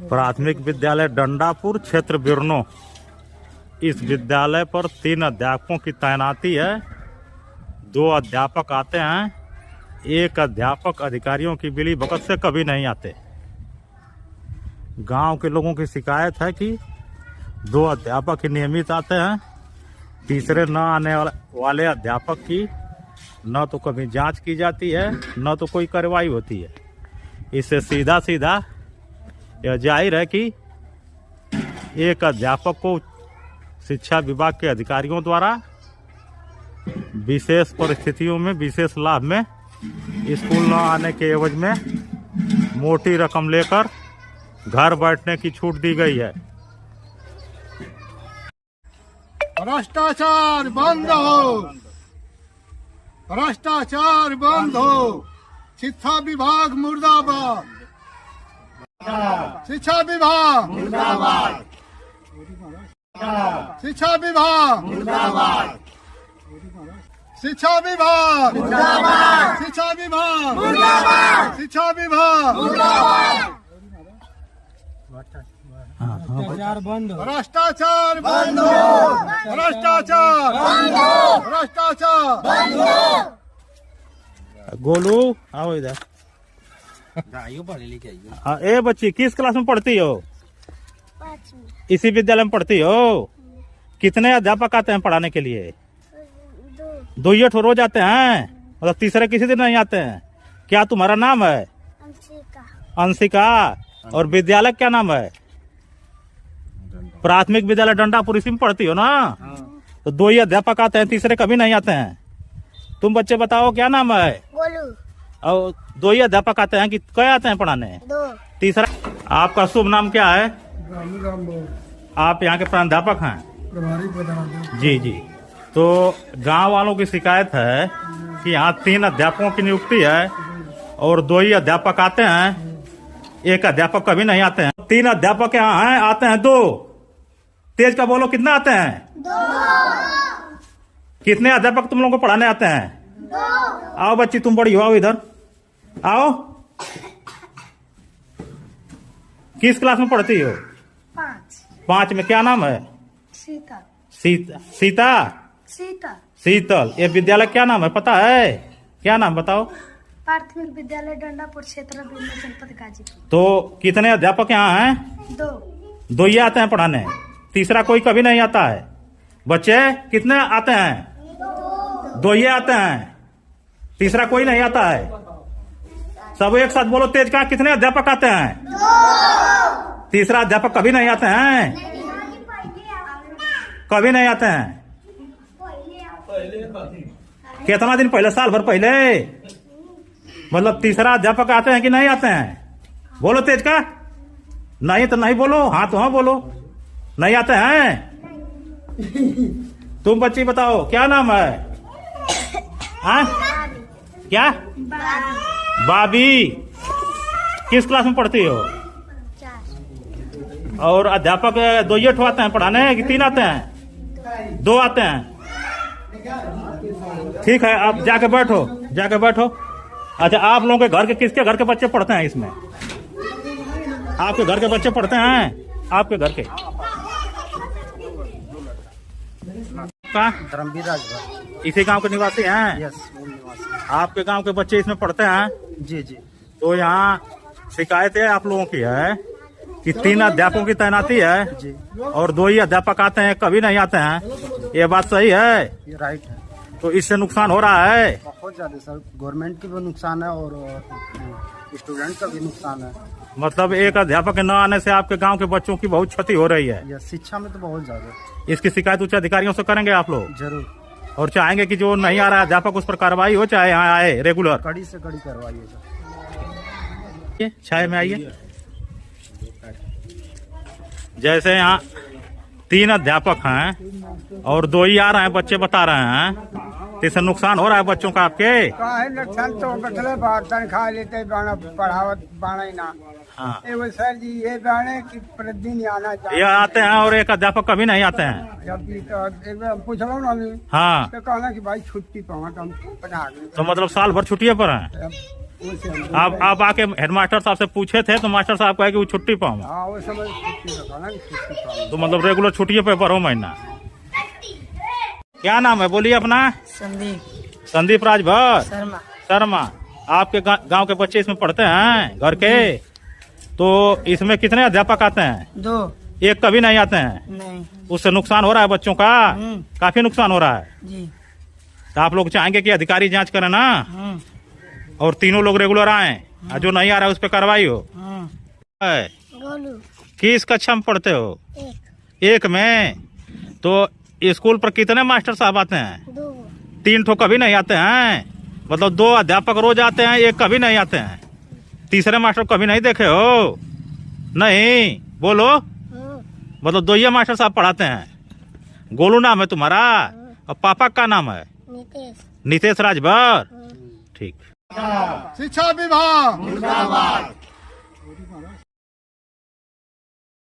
प्राथमिक विद्यालय डंडापुर, क्षेत्र बिरनो। इस विद्यालय पर 3 अध्यापकों की तैनाती है। 2 अध्यापक आते हैं, 1 अध्यापक अधिकारियों की बिली बकत से कभी नहीं आते। गांव के लोगों की शिकायत है कि 2 अध्यापक ही नियमित आते हैं, तीसरे न आने वाले अध्यापक की न तो कभी जांच की जाती है, न तो कोई कार्रवाई होती है। इससे सीधा सीधा यह जाहिर है कि एक अध्यापक को शिक्षा विभाग के अधिकारियों द्वारा विशेष परिस्थितियों में विशेष लाभ में स्कूल न आने के एवज में मोटी रकम लेकर घर बैठने की छूट दी गई है। भ्रष्टाचार बंद हो, भ्रष्टाचार बंद हो। शिक्षा विभाग मुर्दाबाद, शिक्षा विभाग मुर्दाबाद, शिक्षा विभाग मुर्दाबाद, शिक्षा विभाग मुर्दाबाद, शिक्षा विभाग मुर्दाबाद, शिक्षा विभाग मुर्दाबाद। भ्रष्टाचार बंद हो, भ्रष्टाचार बंद हो, भ्रष्टाचार बंद हो, भ्रष्टाचार बंद हो। गोलू आओ इधर। हाँ, ए बच्ची किस क्लास में पढ़ती हो? 5वीं। इसी विद्यालय में पढ़ती हो? कितने अध्यापक आते हैं पढ़ाने के लिए? 2 ही रोज आते हैं, मतलब तीसरे किसी दिन नहीं आते हैं। क्या तुम्हारा नाम है? अंशिका। अंशिका। और विद्यालय क्या नाम है? प्राथमिक विद्यालय डंडापुर, इसी में पढ़ती हो ना? तो 2 ही अध्यापक आते हैं, तीसरे कभी नहीं आते हैं। तुम बच्चे बताओ क्या नाम है? गोलू। और 2 ही अध्यापक आते हैं कि कई आते हैं पढ़ाने? 2। तीसरा। आपका शुभ नाम क्या है? आप यहाँ के प्राध्यापक हैं? जी जी। तो गांव वालों की शिकायत है कि यहाँ 3 अध्यापकों की नियुक्ति है और 2 ही अध्यापक आते हैं, 1 अध्यापक कभी नहीं आते हैं। 3 अध्यापक यहाँ हैं, आते हैं 2। तेज का बोलो, कितना आते हैं? 2। कितने अध्यापक तुम लोगों को पढ़ाने आते हैं? 2। आओ बच्ची, तुम बड़ी हो, आओ इधर आओ। किस क्लास में पढ़ती हो? 5। 5 में। क्या नाम है? सीता। सीता। सीता। शीतल। ये विद्यालय क्या नाम है पता है? क्या नाम बताओ? प्राथमिक विद्यालय डंडापुर, क्षेत्र बिरनो, जनपद गाजीपुर। तो कितने अध्यापक यहाँ हैं? 2। 2 ही आते हैं पढ़ाने, तीसरा कोई कभी नहीं आता है। बच्चे कितने आते हैं? 2 ही आते हैं, तीसरा कोई नहीं आता है। सब एक साथ बोलो तेज का, कितने अध्यापक आते हैं? 2। तीसरा अध्यापक कभी नहीं आते हैं, कभी नहीं आते हैं। कितना दिन पहले? साल भर पहले। मतलब तीसरा अध्यापक आते हैं कि नहीं आते हैं? बोलो तेज का। नहीं तो नहीं बोलो, हाँ तो हाँ बोलो। नहीं आते हैं। तुम बच्ची बताओ क्या नाम है? हाँ क्या? बाबी। किस क्लास में पढ़ती हो? 4। और अध्यापक 2 ही आते हैं पढ़ाने कि 3 आते हैं? 2 आते हैं। ठीक है, आप जाके बैठो, जाके बैठो। अच्छा, आप लोगों के घर के किसके घर के बच्चे पढ़ते हैं इसमें? आपके घर के बच्चे पढ़ते हैं? आपके घर के का? धर्मवीर राजभर। इसी गांव के निवासी हैं? यस, मूल निवासी। आपके गांव के बच्चे इसमें पढ़ते हैं? जी जी। तो यहाँ शिकायत है आप लोगों की है कि 3 अध्यापकों की तैनाती है जी। और 2 ही अध्यापक आते हैं, कभी नहीं आते हैं। ये बात सही है? ये राइट है। तो इससे नुकसान हो रहा है? बहुत ज्यादा सर, गवर्नमेंट की भी नुकसान है और स्टूडेंट का भी नुकसान है। मतलब 1 अध्यापक के न आने से आपके गांव के बच्चों की बहुत क्षति हो रही है। यह शिक्षा में तो बहुत ज्यादा। इसकी शिकायत उच्च अधिकारियों से करेंगे आप लोग? जरूर। और चाहेंगे कि जो नहीं आ रहा है अध्यापक उस पर कार्रवाई हो, चाहे यहाँ आए रेगुलर? कड़ी से कड़ी करवाइए सर। छाया में आइए। जैसे यहाँ 3 अध्यापक हैं और 2 ही आ रहे हैं, बच्चे बता रहे हैं, तो इससे नुकसान हो रहा है बच्चों का आपके? नुकसान तो बतले तनख्वाह लेते पढ़ावत बाणे ना। हाँ। एगो सर जी ये बाणे कि प्रतिदिन आना चाहिए। ये आते हैं और 1 अध्यापक कभी नहीं आते हैं। जब भी तो एक बार पूछलो ना हाँ। तो कहना कि भाई छुट्टी पावा तो हम पढ़ा गए। तो मतलब साल भर छुट्टियों पर हैं? उनसे हम आप आके हेडमास्टर साहब से पूछे थे तो मास्टर साहब कहे कि वो छुट्टी पाऊँ। हाँ वो समय छुट्टी रखा ना छुट्टी पाओ। तो मतलब रेगुलर छुट्टियों पे पढ़ो महीना। क्या नाम है बोलिए अपना? संदीप संदीप राजभर शर्मा। शर्मा। आपके गांव के बच्चे इसमें पढ़ते हैं घर के? तो इसमें कितने अध्यापक आते हैं? 2 एक कभी नहीं आते हैं? नहीं उससे नुकसान हो रहा है बच्चों का? काफी नुकसान हो रहा है। जी। तो आप लोग चाहेंगे कि अधिकारी जांच करें ना, और तीनों लोग रेगुलर आए, और जो नहीं आ रहा है उस पर कार्रवाई हो। है। गोलू किस कक्षा में पढ़ते हो? 1 एक में। तो स्कूल पर कितने मास्टर साहब आते हैं? 2 3 ठो कभी नहीं आते हैं? मतलब 2 अध्यापक रोज आते हैं, एक कभी नहीं आते हैं। तीसरे मास्टर कभी नहीं देखे हो? नहीं बोलो। मतलब 2 ही मास्टर साहब पढ़ाते हैं। गोलू नाम है तुम्हारा, और पापा का नाम है? नितेश। नितेश राजभर। ठीक। शिक्षा विभाग